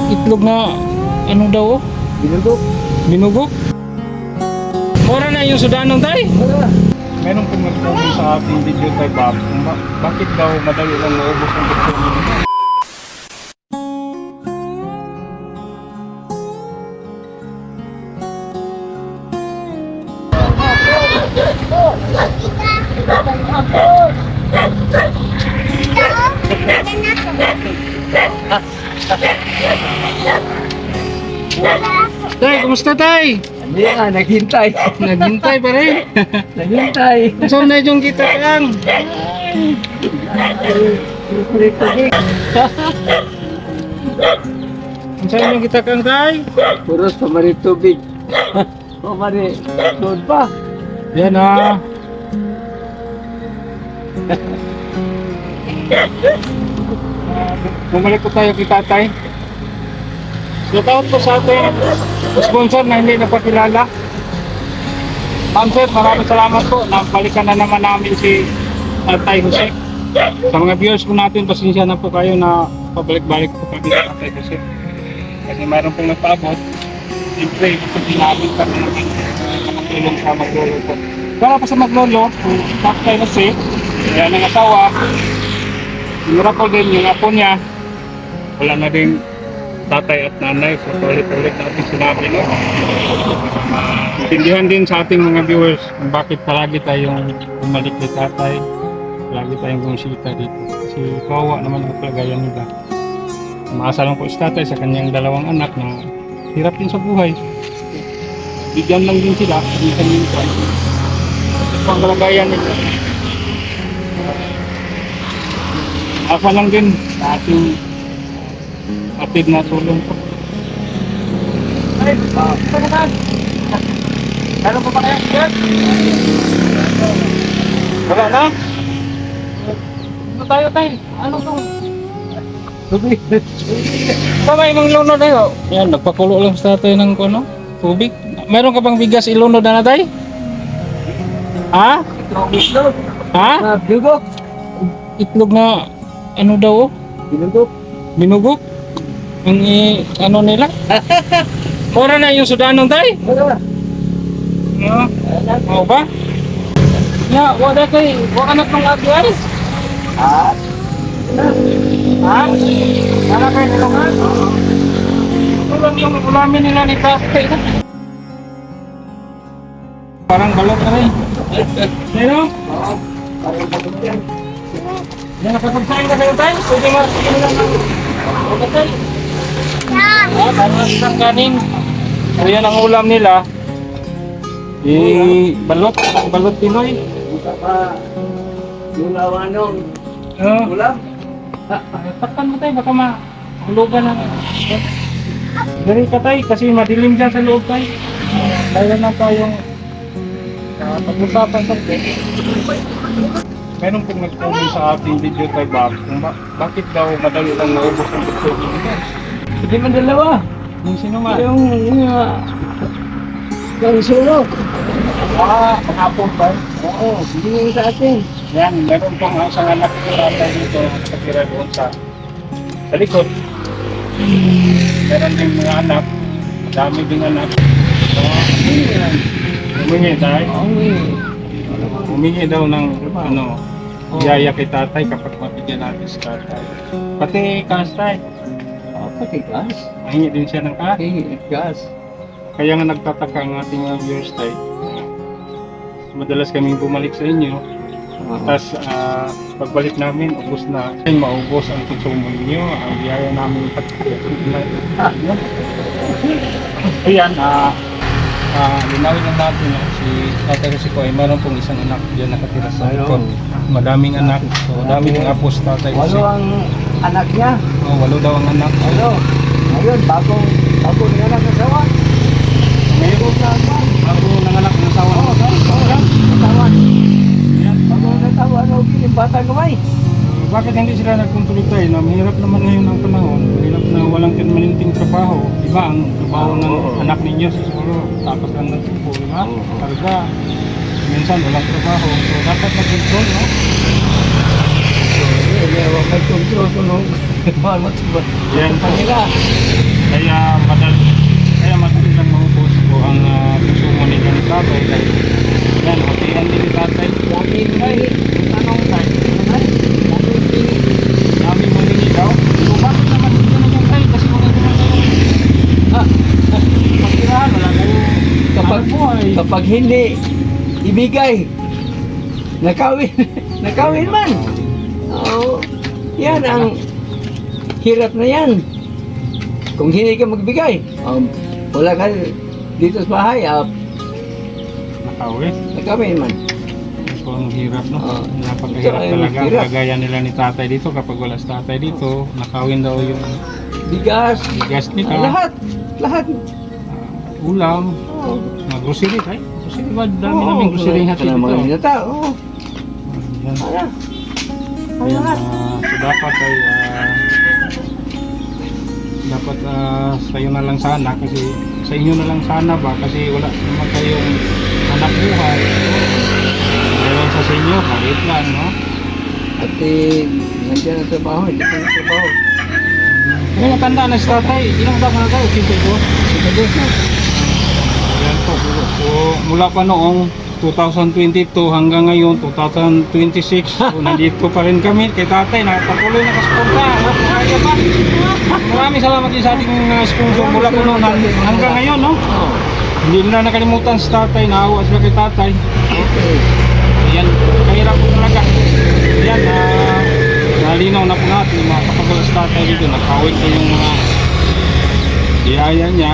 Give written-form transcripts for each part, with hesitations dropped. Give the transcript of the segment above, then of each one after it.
itlog na ano daw oh? Binugok. Binugok? Mura na yung sudanong tay? Wala. Meron pong nagtanong sa ating video kay Bob kung bakit daw madali lang naubos ang doktor nila. Tay, kumusta tay? Hindi nga, naghintay. Naghintay pa rin. Naghintay. Saan na yung kita kang? Saan yung kita kang tay? Puros pamari tubig. Pamari, doon pa. Yan ah. Bumalik po tayo kay tatay. Shout out po sa ating sponsor na hindi napakilala. Ma'am sir, maraming salamat po. Nabalikan na naman namin si Tatay Jose. Sa mga viewers po natin, pasensya na po kayo na pabalik-balik po kami sa Tatay Jose. Kasi mayroon pong nagpaabot. Siyempre, hindi namin kami makatulong sa maglolo po. Para pa sa maglolo, Tatay Jose, yan ang asawa. Miracle din yung apo niya. Wala na din tatay at nanay. So ulit-ulit natin sinabi no. Intindihan din sa ating mga viewers kung bakit palagi tayong bumalik kay tatay. Palagi tayong bumisita dito. Kasi kawawa naman ang kalagayan nila. Umaasa lang po si tatay sa kanyang dalawang anak na hirap din sa buhay. Bigyan lang din sila. Minsan-minsan. Ito ang kalagayan nila. Asa lang din sa ating atid na tulong po. Ay, pagkakad! Ano pa ba kaya? Yes? Wala na? Ano tayo tayo? Ano itong? Tubig. Kamay mong lunod tayo. Yan, nagpakulo lang sa tayo ng ano? Tubig. Meron ka bang bigas ilunod na tayo? Ha? Ha? Binugok. Itlog na ano daw oh? Binugok. Binugok? Ang ano nila? Mura na yung sudanong tay? Wala. No? Mau ba? Ya, wala kay, wala na kong agay. Ah. Ha? Wala kayo nilungan? Ulam yung ulamin nila ni tatay. Parang balot na rin. Sino? Yan, nakapagsahin ka kayo tayo? Pwede marasikin lang ng ugatay. Parang isang kanin. So yan ang ulam nila. Balot, balot Pinoy. Buka pa. Yung lawanong. Ulam. Takpan mo tayo, baka mahulugan ng... Dari ka tayo, kasi madilim dyan sa loob tayo. Kaya na tayong pag-usapan sa meron pong nag-comment sa ating video kay Bob kung bakit daw madali lang naubos ang doktor nila. Hindi man dalawa. Yung sino man? Yung sulok. Hapon ba? Oo, hindi yung sa atin. Yan, meron pong isang anak ko tatay dito nakatira doon sa likod. Meron din mga anak, madami din anak. Humingi tayo. Humingi daw ng ano, yaya kay tatay kapag mabigyan natin si tatay. Pati cash tayo. Pati gas. Mahingi din siya ng cash. Gas. Kaya nga nagtataka ang ating mga viewers tayo. Madalas kaming bumalik sa inyo. Tapos pagbalik namin, ubos na. Maubos ang konsumo ninyo. Ang biyaya namin Ayan, linawin lang natin na si Tatay Jose ko ay meron pong isang anak diyan nakatira sa likod. Madaming anak. So dami ng apo si Tatay Jose. 8 ang anak niya. 8 daw ang anak. Ngayon, bagong nanganak ng asawa. Ngayon na bago nanganak ng asawa. Asawa. Bagong natawa, yung batang kamay. Bakit hindi sila nagkuntuloy tayo na mahirap naman ngayon ang panahon, mahirap na walang permanenteng trabaho. Iba ang trabaho ng anak ninyo siguro, tapos lang ng tipo, di ba? Karga, minsan walang trabaho, so dapat mag-control, no? Huwag may kontrol ko nung mahal mo sa Yan po. kanila. Kaya madali lang maubos po ang konsumo nila ni tatay. Dahil yan, hatian din ni tatay. Tanong tayo. Dami mo din daw. So bakit naman hindi naman tayo? Kasi mga pagkirahan, wala kayo. Kapag hindi ibigay, nakawin man. Oo. Yan ang hirap na yan. Kung hindi ka magbigay, wala ka dito sa bahay, Nakawin. nakawin man. So ang hirap, no? Oo. Napakahirap Ito ay talaga. hirap. Kagaya nila ni tatay dito. Kapag wala si tatay dito, nakawin daw yung Bigas, gas nila. lahat. Ulam. Oo. Mga grocery tayo. Grocery ba? Dami-daming grocery hatid Mga dito. mga tao. Oo. Yan. Ano? Ayan, Lahat. so dapat ay sa'yo na lang sana kasi sa inyo na lang sana ba kasi wala naman kayong anak buhay. Meron sa inyo, maliit lang, no? At nandiyan ang trabaho, hindi ko na trabaho. Kaya matanda na si tatay, ilang taon na tayo? 52? Ayan po, so, mula pa noong 2022 hanggang ngayon 2026 so, nandito pa rin kami kay tatay, nakapatuloy na kasuporta. Kaya pa. Maraming salamat din sa ating sponsor mula po noon hanggang ngayon, no? Oo. Hindi nila nakalimutan si tatay, naawa sila kay tatay. Okay. Ayan, kahirap po talaga. Ayan, nalinaw na po natin na kapag wala si tatay dito, nakawin ko yung mga iyaya niya.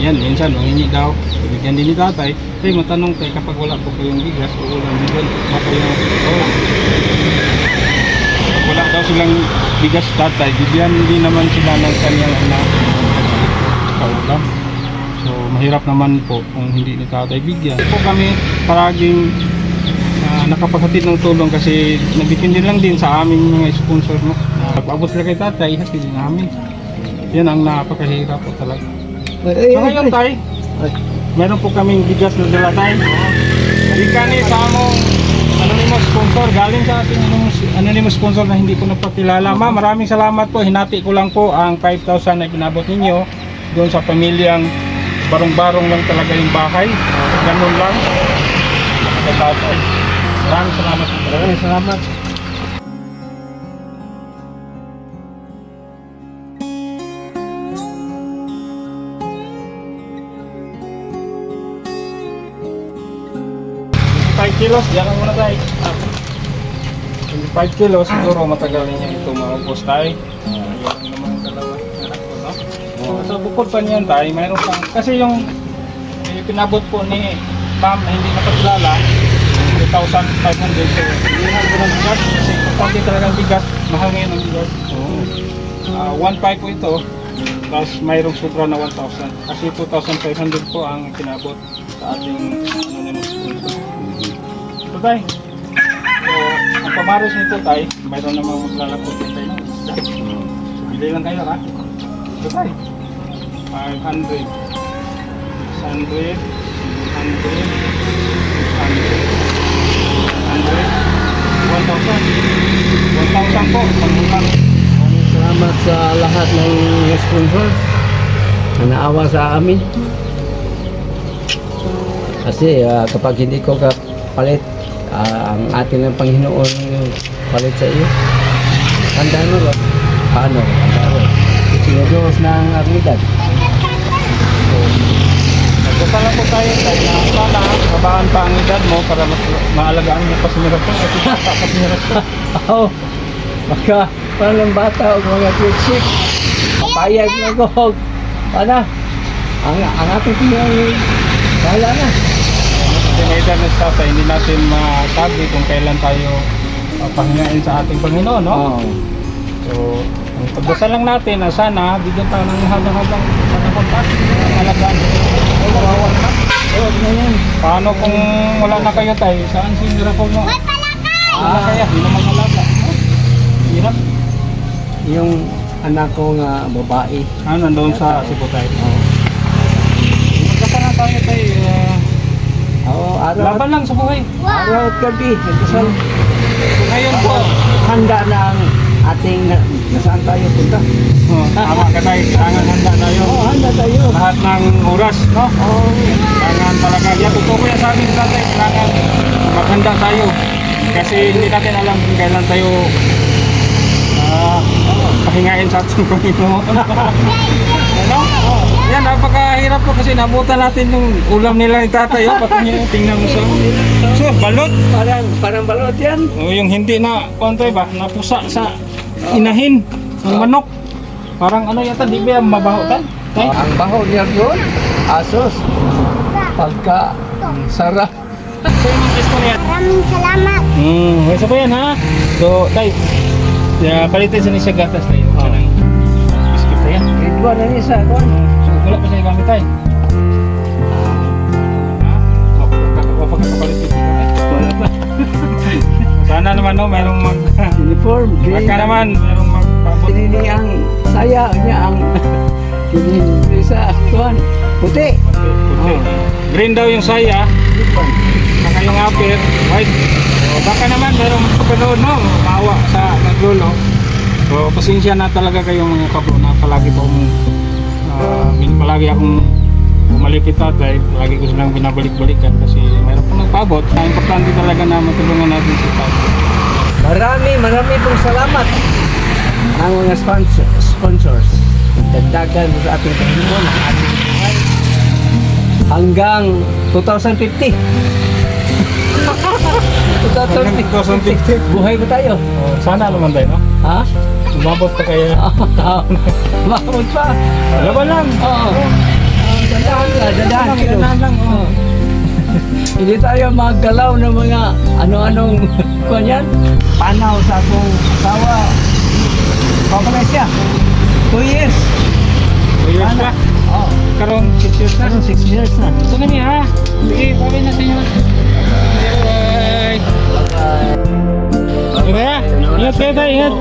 Yan, minsan mangingi daw. Bigyan din ni tatay. Kaya matanong tayo kapag wala po kayong bigas o ulam, bigyan pa kayo. Wala daw silang bigas tatay, bigyan din naman sila ng kanyang anak kaulam. So mahirap naman po kung hindi ni tatay bigyan. Po kami paraging nakapaghatid ng tulong kasi nagdepende lang din sa aming mga sponsor, no? Pag-abot sila kay tatay, hatid din namin. Yan ang napakahirap po talaga. So ngayon tay, meron po kaming bigas na dala tayo. Bigyan sa among anonymous sponsor, galing sa ating anonymous sponsor na hindi ko napakilala. Ma'am, maraming salamat po. Hinati ko lang po ang 5,000 na pinabot ninyo doon sa pamilyang barong-barong lang talaga yung bahay. Ganun lang. Maraming salamat. Maraming salamat. Kilos, yan lang muna tayo. 5 kilos, siguro matagal niya ito maubos tayo. Yan lang naman ang dalawa. Anak ko, no? So bukod pa niyan tayo, mayroon pang, kasi yung pinabot po ni ma'am na hindi napakilala, 2,500. So, hindi na ko ng bigas, kasi importante talaga ang bigas, mahal ngayon ang bigas. So, 1,500 po ito, tapos mayroong sobra na 1,000. Kasi 2,500 po ang pinabot sa ating anonymous sponsor. So, tay, ang pamaros nito tay, mayroon namang maglalakot din tayo. So, bili lang kayo, ha? So, tay, 500, 600, 700, 1,000 po, pangbulan. Maraming salamat sa lahat ng sponsor na naawa sa amin. Kasi kapag hindi ko kapalit, ang ating ng Panginoon palit sa iyo. Tandaan mo ba? Paano? Tandaan mo. Sinugos ng abilidad. Nagdasal lang po tayo dahil na sana babaan pa ang edad mo para mas maalagaan mo pa si Miracle at bata pa si Miracle. Oo. Baka parang ng bata o mga kidsik. Papayag na ko. Ano? Ang ating Panginoon, bahala na. Kasi may edad na sa tatay, hindi natin masabi kung kailan tayo pahingain sa ating Panginoon, no? Oo. So, ang pagdasal lang natin na sana bigyan tayo ng habang-habang panahon pa. Alagaan. Ay, kawawa na. Huwag na yan. Paano kung wala na kayo tayo? Saan si Miracle mo? Wala kaya, hindi naman alaga. Hirap. Yung anak ko nga babae. Nandoon sa Cebu tayo. Oo. Magdasal lang tayo tayo. Oo, araw Laban lang sa buhay. at gabi. Nagdasal. So, ngayon po, Handa na ang ating nasaan tayo punta. Tama ka tayo, kailangan handa tayo. Oo, handa tayo. Lahat ng oras, no? Oo. Kailangan talaga. Yan, totoo ko yan sa amin tatay. Kailangan maghanda tayo. Kasi hindi natin alam kung kailan tayo pahingain sa ating Panginoon. Ano? Yan, napakahirap po kasi nabutan natin yung ulam nila ni tatay. Pati niya, tingnan mo sa... So, balot. Parang balot yan. O yung hindi na, kontay ba, napusa sa inahin ng manok. Parang ano yata, di ba yung mabaho tan? Tay? Ang baho niya doon, asos. Pagka sarap. So yung mga isko yan. Maraming salamat. Isa pa yan ha. So, tay, palitin sa ni siya gatas tayo. Kanang biscuit na yan. Ito na niya sa kon. So, wala pa siya gamit tayo. Mapagkakapalit ito tayo. Wala pa. Sana naman no, mayroong mag... Uniform, green. Baka naman, mayroong magpabot. Pinili ang saya niya ang pinili sa kuan. Puti. Puti. Green daw yung saya, saka yung upper, white. So, baka naman mayroong kapanood no, maawa sa naglolo. So pasensya na talaga kayong mga kabro na palagi akong pumalipit tatay. Palagi ko silang binabalik-balikan kasi mayroon pong nagpabot. Importante talaga na matulungan natin si tatay. Marami pong salamat ang mga sponsors. Dagdagan sa ating Panginoon ang ating buhay hanggang 2050. 2050. Buhay ko tayo. Oh, sana naman tayo, no? Ha? Umabot pa kaya. Mahapon pa. Laban lang. Oo. Dadahan kilo. lang. Oo. Hindi tayo maggalaw ng mga ano-anong kanyan. Panaw sa akong asawa. Pabalay siya. 2 years. 2 years pa. Oo. Karoon 6 years na. 6 years na. Ito na niya ha. Sige, pabay natin yun. Bye. Bye-bye. Okay kaya? Ingat kayo tayo, ingat.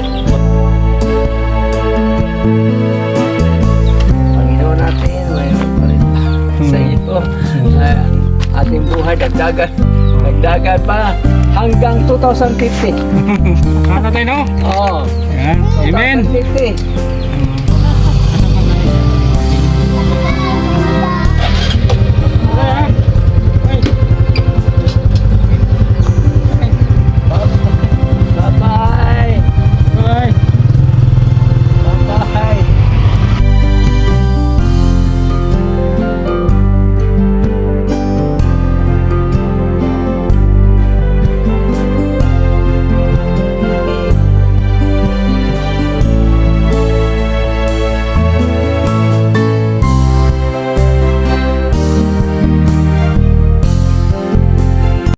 Panginoon natin, mayroon pa rin sa iyo. Ating buhay, dagdagan pa hanggang 2050. Ano tayo, no? Oo. Yan. Amen. 2050.